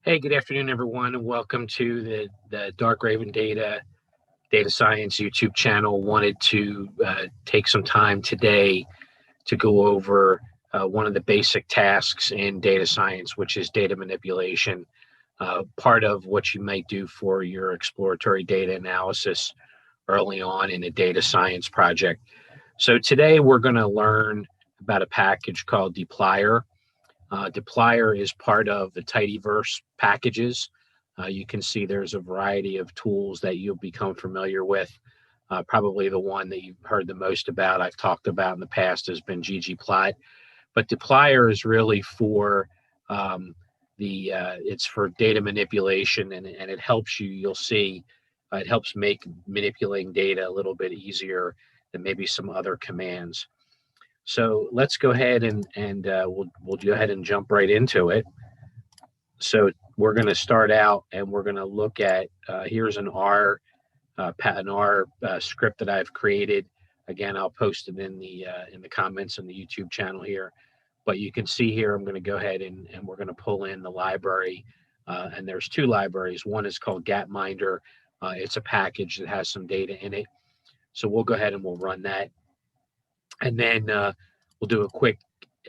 Hey, good afternoon, everyone, and welcome to the Dark Raven Data Science YouTube channel. Wanted to take some time today to go over one of the basic tasks in data science, which is data manipulation, part of what you might do for your exploratory data analysis early on in a data science project. So today we're going to learn about a package called dplyer. dplyer is part of the Tidyverse packages. You can see there's a variety of tools that you'll become familiar with. Probably the one that you've heard the most about, I've talked about in the past, has been ggplot. But dplyer is really for it's for data manipulation, and it helps you. You'll see it helps make manipulating data a little bit easier than maybe some other commands. So let's go ahead and we'll go ahead and jump right into it. So we're going to start out and we're going to look at here's an R script that I've created. Again, I'll post it in the comments on the YouTube channel here. But you can see here, I'm going to go ahead and we're going to pull in the library. And there's two libraries. One is called Gapminder. It's a package that has some data in it. So we'll go ahead and we'll run that. And then we'll do a quick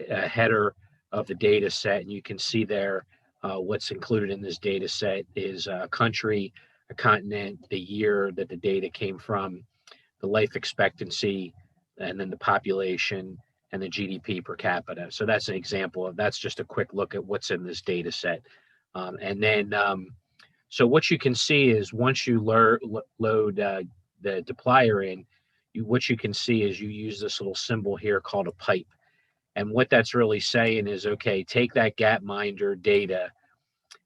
header of the data set. And you can see there what's included in this data set is a country, a continent, the year that the data came from, the life expectancy, and then the population and the GDP per capita. So that's an example of that's just a quick look at what's in this data set. So what you can see is once you load the dplyer in, what you can see is you use this little symbol here called a pipe. And what that's really saying is, okay, take that Gapminder data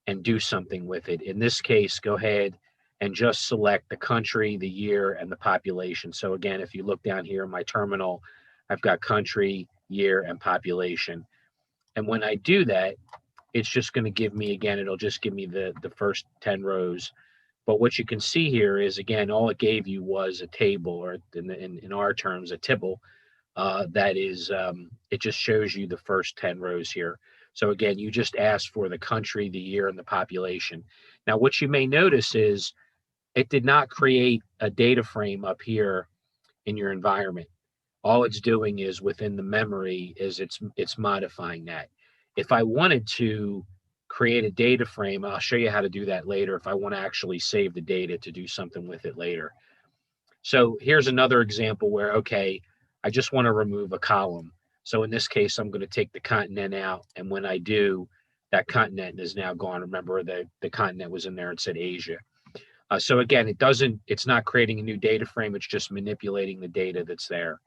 and do something with it. In this case, go ahead and just select the country, the year, and the population. So again, if you look down here in my terminal, I've got country, year, and population. And when I do that, it's just going to give me, again, it'll just give me the first 10 rows. But what you can see here is, again, all it gave you was a table, or in our terms, a tibble. That is, it just shows you the first 10 rows here. So again, you just asked for the country, the year, and the population. Now, what you may notice is it did not create a data frame up here in your environment. All it's doing is within the memory is it's modifying that. If I wanted to create a data frame, I'll show you how to do that later if I want to actually save the data to do something with it later. So here's another example where, okay, I just want to remove a column. So in this case, I'm going to take the continent out. And when I do, that continent is now gone. Remember, the continent was in there. It said Asia. So again, it's not creating a new data frame. It's just manipulating the data that's there.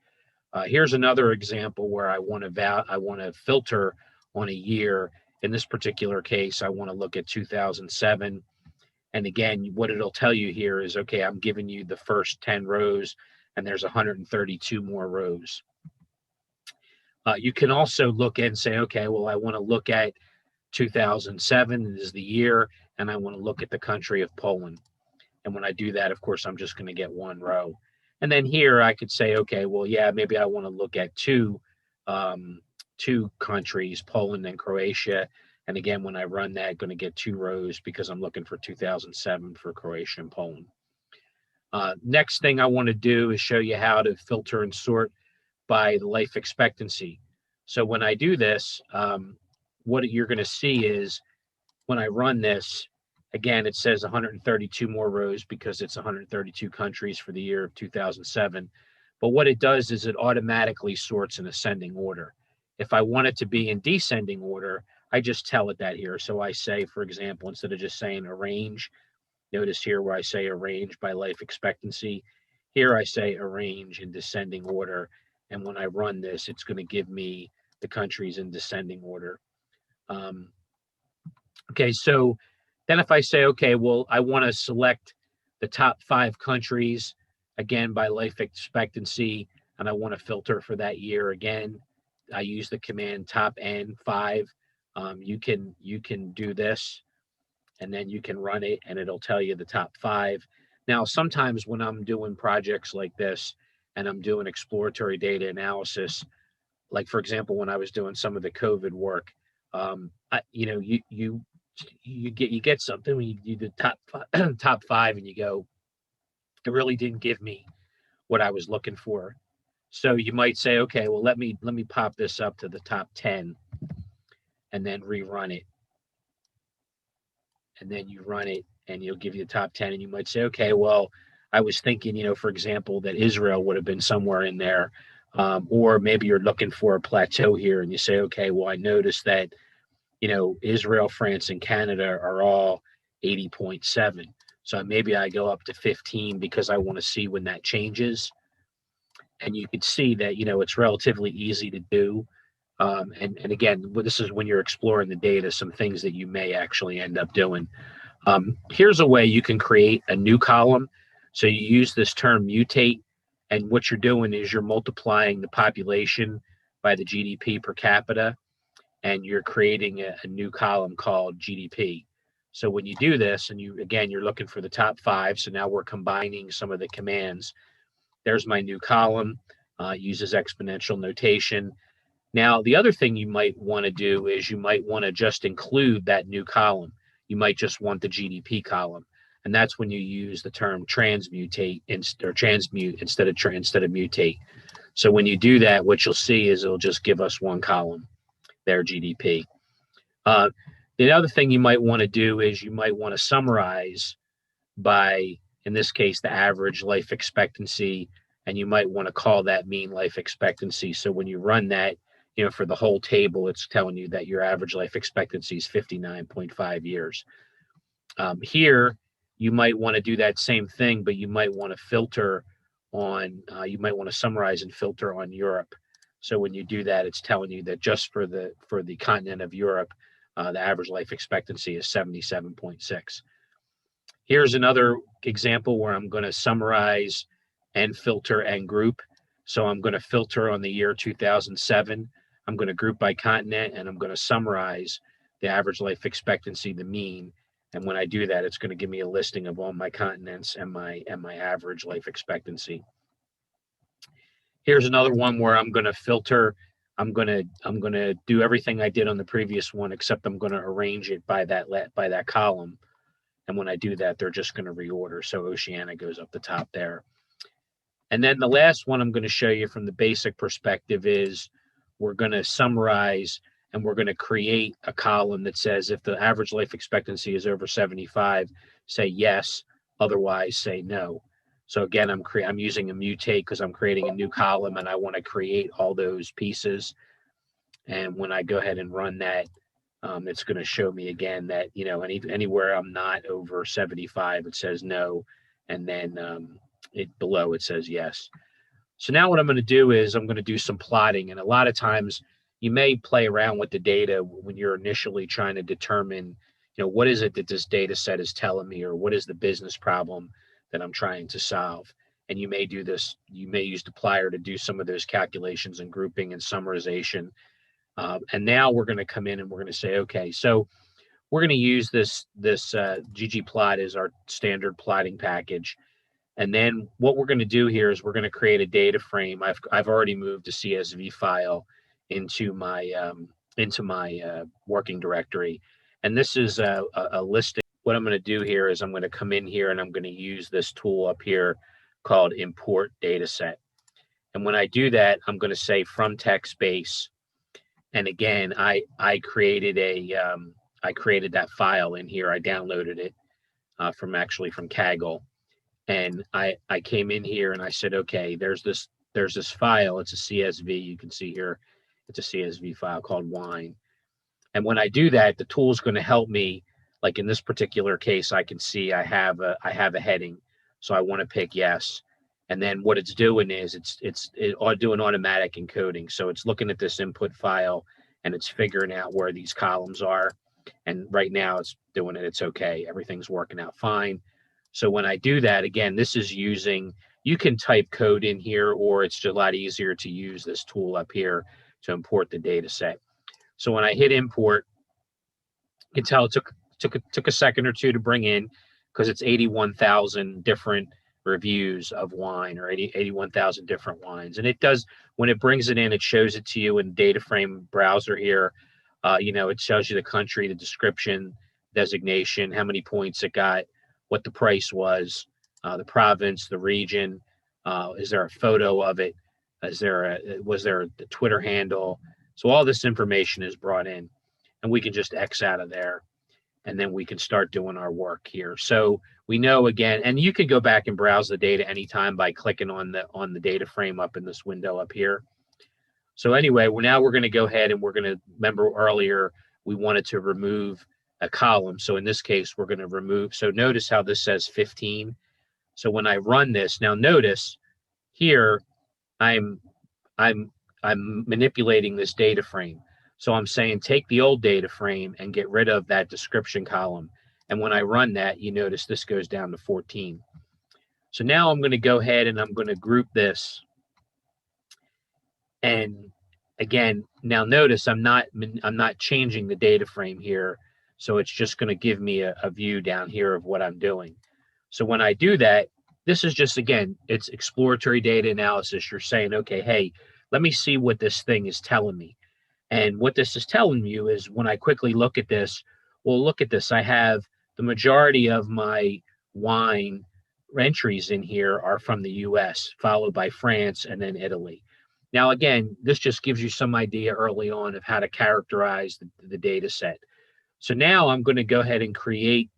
Here's another example where I want to filter on a year. In this particular case, I want to look at 2007. And again, what it'll tell you here is, okay, I'm giving you the first 10 rows, and there's 132 more rows. You can also look and say, okay, well, I want to look at 2007 is the year, and I want to look at the country of Poland. And when I do that, of course, I'm just going to get one row. And then here I could say, okay, well, yeah, maybe I want to look at two countries, Poland and Croatia. And again, when I run that, I'm going to get two rows because I'm looking for 2007 for Croatia and Poland. Next thing I want to do is show you how to filter and sort by the life expectancy. So when I do this, what you're going to see is when I run this, again, it says 132 more rows because it's 132 countries for the year of 2007. But what it does is it automatically sorts in ascending order. If I want it to be in descending order, I just tell it that here. So I say, for example, instead of just saying arrange, notice here where I say arrange by life expectancy, here I say arrange in descending order. And when I run this, it's going to give me the countries in descending order. Okay, so then if I say, okay, well, I want to select the top 5 countries, again, by life expectancy, and I want to filter for that year again, I use the command top N5. You can do this, and then you can run it, and it'll tell you the top 5. Now, sometimes when I'm doing projects like this, and I'm doing exploratory data analysis, like for example, when I was doing some of the COVID work, you you get something when you do the top five, and you go, it really didn't give me what I was looking for. So you might say, okay, well, let me pop this up to the top 10 and then rerun it. And then you run it and you'll give you the top 10. And you might say, okay, well, I was thinking, for example, that Israel would have been somewhere in there. Or maybe you're looking for a plateau here and you say, okay, well, I noticed that, Israel, France, and Canada are all 80.7. So maybe I go up to 15 because I want to see when that changes. And you can see that, it's relatively easy to do. And again, this is when you're exploring the data, some things that you may actually end up doing. Here's a way you can create a new column. So you use this term mutate, and what you're doing is you're multiplying the population by the GDP per capita, and you're creating a new column called GDP. So when you do this, and you're looking for the top 5, so now we're combining some of the commands. There's my new column, uses exponential notation. Now, the other thing you might want to do is you might want to just include that new column. You might just want the GDP column. And that's when you use the term transmutate or transmute instead of mutate. So when you do that, what you'll see is it'll just give us one column there, GDP. The other thing you might want to do is you might want to summarize by, in this case, the average life expectancy, and you might want to call that mean life expectancy. So when you run that, for the whole table, it's telling you that your average life expectancy is 59.5 years. Here, you might want to do that same thing, but you might want to filter on, you might want to summarize and filter on Europe. So when you do that, it's telling you that just for the continent of Europe, the average life expectancy is 77.6. Here's another example where I'm going to summarize and filter and group. So I'm going to filter on the year 2007. I'm going to group by continent, and I'm going to summarize the average life expectancy, the mean. And when I do that, it's going to give me a listing of all my continents and my average life expectancy. Here's another one where I'm going to filter. I'm going to do everything I did on the previous one, except I'm going to arrange it by that column. And when I do that, they're just going to reorder. So Oceania goes up the top there. And then the last one I'm going to show you from the basic perspective is we're going to summarize, and we're going to create a column that says if the average life expectancy is over 75, say yes, otherwise say no. So again, I'm using a mutate because I'm creating a new column and I want to create all those pieces. And when I go ahead and run that, it's going to show me again that, anywhere I'm not over 75, it says no. And then below it says yes. So now what I'm going to do is I'm going to do some plotting. And a lot of times you may play around with the data when you're initially trying to determine, what is it that this data set is telling me, or what is the business problem that I'm trying to solve. And you may do this, you may use dplyer to do some of those calculations and grouping and summarization. And now we're going to come in and we're going to say, okay, so we're going to use this ggplot as our standard plotting package. And then what we're going to do here is we're going to create a data frame. I've already moved a CSV file into my working directory, and this is a listing. What I'm going to do here is I'm going to come in here and I'm going to use this tool up here called Import Dataset. And when I do that, I'm going to say from text base. And again, I created that file in here. I downloaded it from Kaggle. And I came in here and I said, okay, there's this file. It's a CSV. You can see here, it's a CSV file called wine. And when I do that, the tool is going to help me. Like in this particular case, I can see I have a heading. So I want to pick yes. And then what it's doing is it's doing automatic encoding. So it's looking at this input file and it's figuring out where these columns are. And right now it's doing it. It's okay. Everything's working out fine. So when I do that, again, this is you can type code in here, or it's just a lot easier to use this tool up here to import the data set. So when I hit import, you can tell it took a second or two to bring in because it's 81,000 different reviews of wine, or 81,000 different wines. And it does, when it brings it in, it shows it to you in data frame browser here. It shows you the country, the description, designation, how many points it got, what the price was, the province, the region, is there a photo of it, was there a Twitter handle? So all this information is brought in, and we can just X out of there, and then we can start doing our work here. So we know again, and you can go back and browse the data anytime by clicking on the data frame up in this window up here. So anyway, now we're going to go ahead and we're going to, remember earlier we wanted to remove a column. So in this case, we're going to remove, so notice how this says 15. So when I run this, now notice here, I'm manipulating this data frame. So I'm saying take the old data frame and get rid of that description column. And when I run that, you notice this goes down to 14. So now I'm going to go ahead and I'm going to group this. And again, now notice I'm not changing the data frame here. So it's just going to give me a view down here of what I'm doing. So when I do that, this is just, again, it's exploratory data analysis. You're saying, okay, hey, let me see what this thing is telling me. And what this is telling you is when I quickly look at this, well, look at this. I have the majority of my wine entries in here are from the US, followed by France and then Italy. Now, again, this just gives you some idea early on of how to characterize the data set. So now I'm going to go ahead and create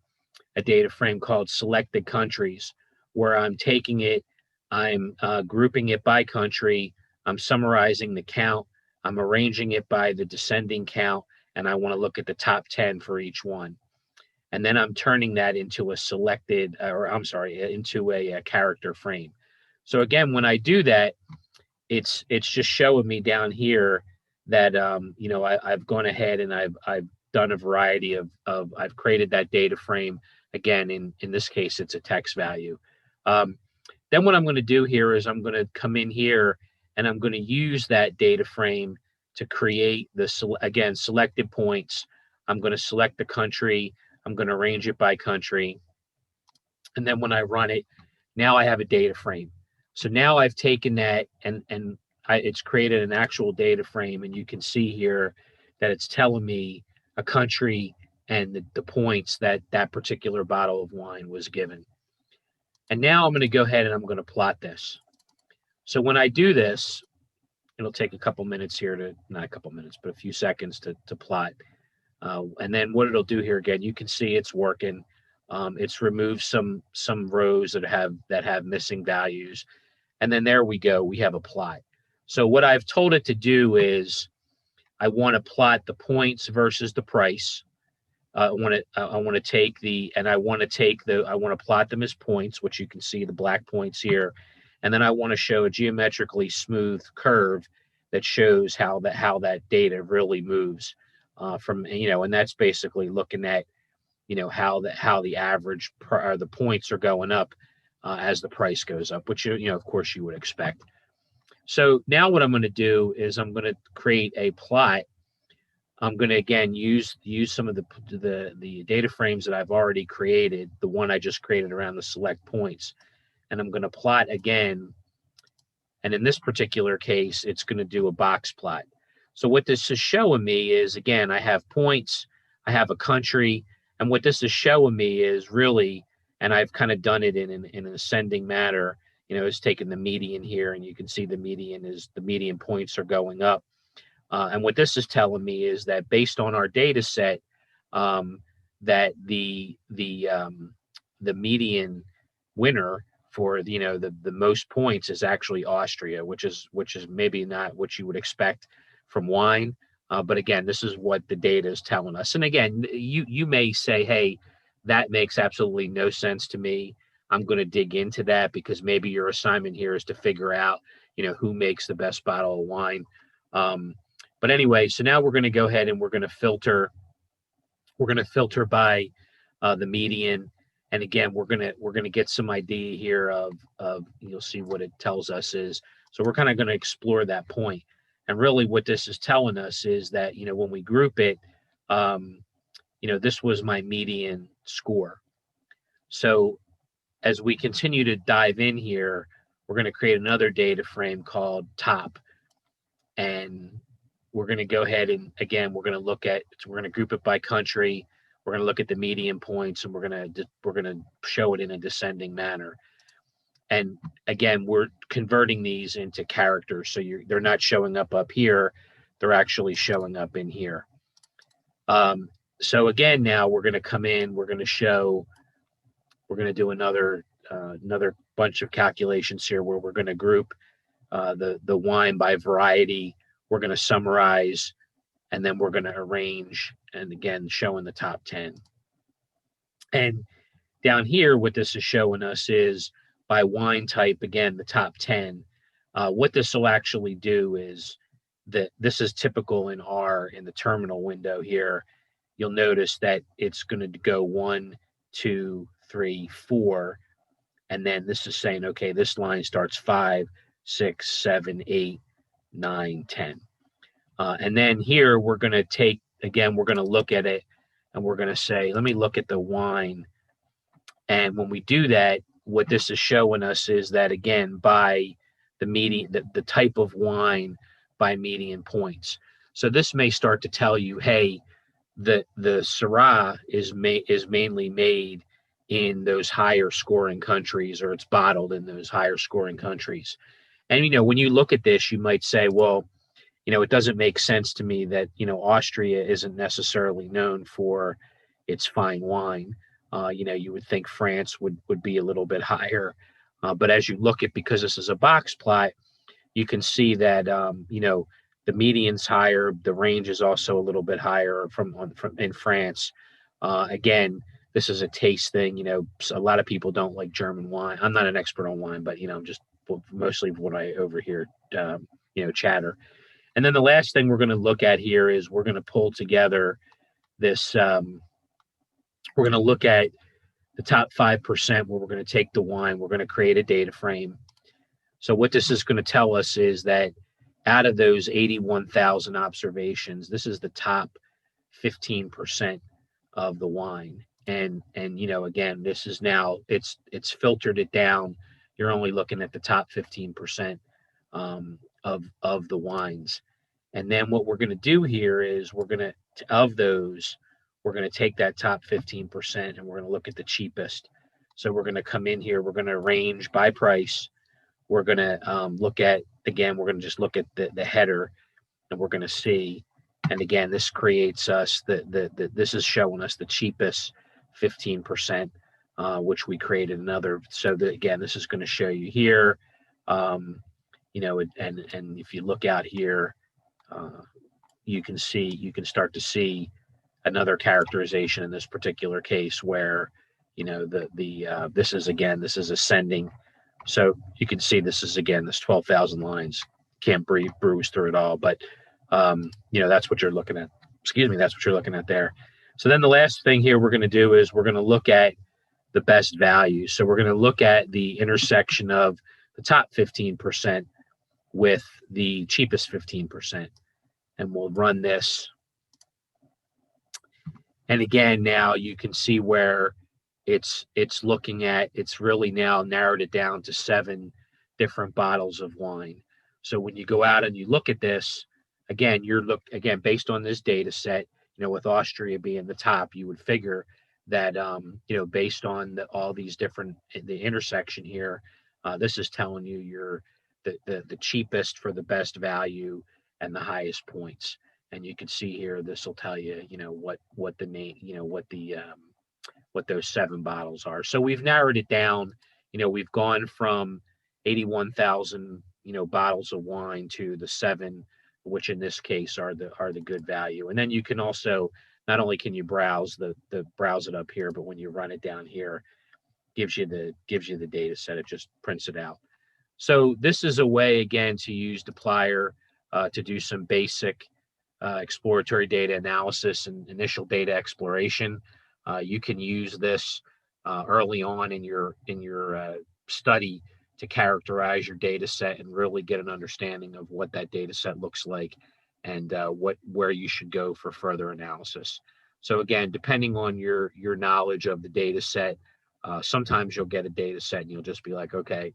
a data frame called selected countries, where I'm taking it, I'm grouping it by country, I'm summarizing the count, I'm arranging it by the descending count, and I want to look at the top 10 for each one. And then I'm turning that into a selected, into a character frame. So again, when I do that, it's just showing me down here that I've gone ahead and I've done a variety of I've created that data frame. Again, in this case, it's a text value. Then what I'm going to do here is I'm going to come in here and I'm going to use that data frame to create selected points. I'm going to select the country. I'm going to arrange it by country. And then when I run it, now I have a data frame. So now I've taken that and it's created an actual data frame, and you can see here that it's telling me a country and the points that particular bottle of wine was given. And now I'm going to go ahead and I'm going to plot this. So when I do this, it'll take a couple minutes here not a couple minutes, but a few seconds to plot. And then what it'll do here, again, you can see it's working. It's removed some rows that have missing values. And then there we go, we have a plot. So what I've told it to do is I want to plot the points versus the price. I want to plot them as points, which you can see the black points here. And then I want to show a geometrically smooth curve that shows how that data really moves and that's basically looking at, how the average the points are going up as the price goes up, which, of course you would expect. So now what I'm going to do is I'm going to create a plot. I'm going to, again, use some of the data frames that I've already created, the one I just created around the select points. And I'm going to plot again. And in this particular case, it's going to do a box plot. So what this is showing me is, again, I have points, I have a country, and what this is showing me is really, and I've kind of done it in an ascending manner, it's taken the median here, and you can see the median points are going up. And what this is telling me is that based on our data set, that the median winner for the most points is actually Austria, which is maybe not what you would expect from wine. But again, this is what the data is telling us. And again, you may say, hey, that makes absolutely no sense to me. I'm going to dig into that because maybe your assignment here is to figure out, who makes the best bottle of wine. But anyway, so now we're going to go ahead and we're going to filter. We're going to filter by the median. And again, we're going to get some idea here of you'll see what it tells us is. So we're kind of going to explore that point. And really what this is telling us is that, when we group it, this was my median score. So as we continue to dive in here, we're going to create another data frame called top. And we're going to go ahead and, again, we're going to group it by country. we're going to look at the median points, and we're going to show it in a descending manner. And again, we're converting these into characters, so they're not showing up here, they're actually showing up in here. So again, now we're going to come in, we're going to do another bunch of calculations here, where we're going to group the wine by variety. We're going to summarize, and then we're going to arrange, and again, showing the top 10. And down here, what this is showing us is by wine type, again, the top 10. What this will actually do is that this is typical in the terminal window here. You'll notice that it's going to go 1, 2, 3, 4. And then this is saying, okay, this line starts 5, 6, 7, 8, 9, 10. And then here we're going to take, again, we're going to look at it, and we're going to say, let me look at the wine. And when we do that, what this is showing us is that, again, by the median, the type of wine by median points. So this may start to tell you, hey, the Syrah is mainly made in those higher scoring countries, or it's bottled in those higher scoring countries. And, when you look at this, you might say, well, it doesn't make sense to me that, Austria isn't necessarily known for its fine wine. You would think France would be a little bit higher. But as you look at, because this is a box plot, you can see that, the median's higher. The range is also a little bit higher from in France. Again, this is a taste thing. A lot of people don't like German wine. I'm not an expert on wine, but, just mostly what I overhear, chatter. And then the last thing we're going to look at here is we're going to pull together this, we're going to look at the top 5%, where we're going to take the wine, we're going to create a data frame. So what this is going to tell us is that out of those 81,000 observations, this is the top 15% of the wine. And again, this is now, it's filtered it down. You're only looking at the top 15% of the wines. And then what we're going to do here is we're going to take that top 15%, and we're going to look at the cheapest. So we're going to come in here, we're going to arrange by price. We're going to look at, again, we're going to just look at the header, and we're going to see, and again, this creates us, this is showing us the cheapest 15%, which we created another. So again, this is going to show you here, and if you look out here, you can start to see another characterization in this particular case, where, this is ascending. So you can see this is, again, this 12,000 lines. Can't bruise through it all, but that's what you're looking at. That's what you're looking at there. So then the last thing here we're going to do is we're going to look at the best value. So we're going to look at the intersection of the top 15% with the cheapest 15, and we'll run this. And again, now you can see where it's really now narrowed it down to 7 different bottles of wine. So when you go out and you look at this, again, based on this data set, with Austria being the top, you would figure that, based on all these different, the intersection here, this is telling you you're the cheapest for the best value and the highest points. And you can see here, this will tell you, what the name, what those 7 bottles are. So we've narrowed it down. We've gone from 81,000, bottles of wine to the 7, which in this case are the good value. And then you can also, not only can you browse browse it up here, but when you run it down here, gives you the data set. It just prints it out. So this is a way, again, to use dplyer to do some basic exploratory data analysis and initial data exploration. You can use this early on in your study to characterize your data set and really get an understanding of what that data set looks like, and where you should go for further analysis. So again, depending on your knowledge of the data set, sometimes you'll get a data set and you'll just be like, okay,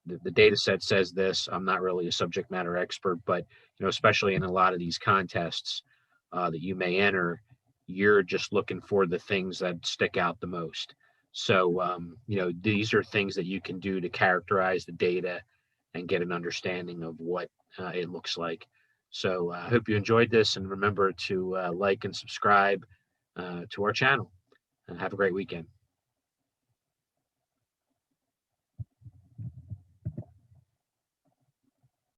the data set says this. I'm not really a subject matter expert, but especially in a lot of these contests that you may enter, you're just looking for the things that stick out the most. So, these are things that you can do to characterize the data and get an understanding of what it looks like. So I hope you enjoyed this, and remember to like and subscribe to our channel. And have a great weekend.